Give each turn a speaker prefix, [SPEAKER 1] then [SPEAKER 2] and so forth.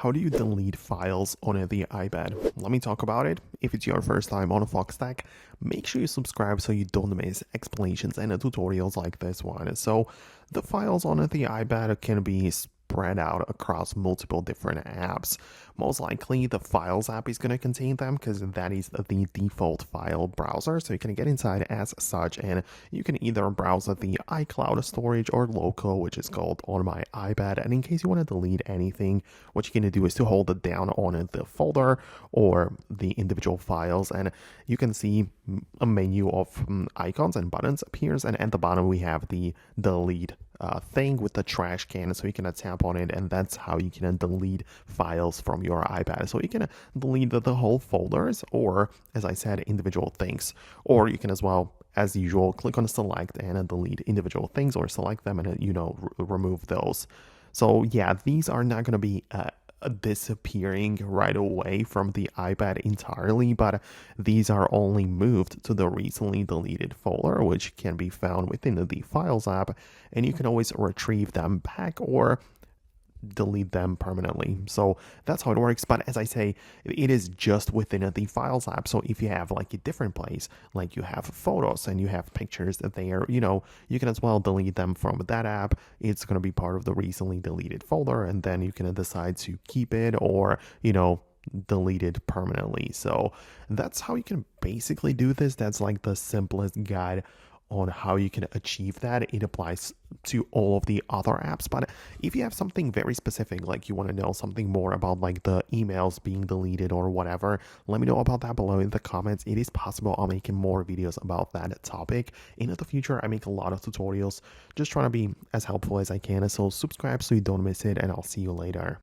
[SPEAKER 1] How do you delete files on the iPad? Let me talk about it. If it's your first time on Foxtecc, make sure you subscribe so you don't miss explanations and tutorials like this one. So the files on the iPad can be spread out across multiple different apps. Most likely the Files app is going to contain them because that is the default file browser, so you can get inside as such, and you can either browse the iCloud storage or local, which is called on my iPad. And in case you want to delete anything, what you're going to do is to hold it down on the folder or the individual files, and you can see a menu of icons and buttons appears, and at the bottom we have the delete thing with the trash can, so you can tap on it, and that's how you can delete files from your iPad. So you can delete the whole folders, or as I said, individual things, or you can as well, as usual, click on select and delete individual things, or select them and remove those. So yeah, these are not going to be disappearing right away from the iPad entirely, but these are only moved to the recently deleted folder, which can be found within the Files app, and you can always retrieve them back or delete them permanently. So that's how it works. But as I say, it is just within the Files app. So if you have like a different place, like you have photos and you have pictures that they are, you can as well delete them from that app. It's going to be part of the recently deleted folder, and then you can decide to keep it or, delete it permanently. So that's how you can basically do this. That's like the simplest guide on how you can achieve that. It applies to all of the other apps, but if you have something very specific, like you want to know something more about like the emails being deleted or whatever, let me know about that below in the comments. It is possible I'll make more videos about that topic in the future. I make a lot of tutorials, just trying to be as helpful as I can, so subscribe so you don't miss it, and I'll see you later.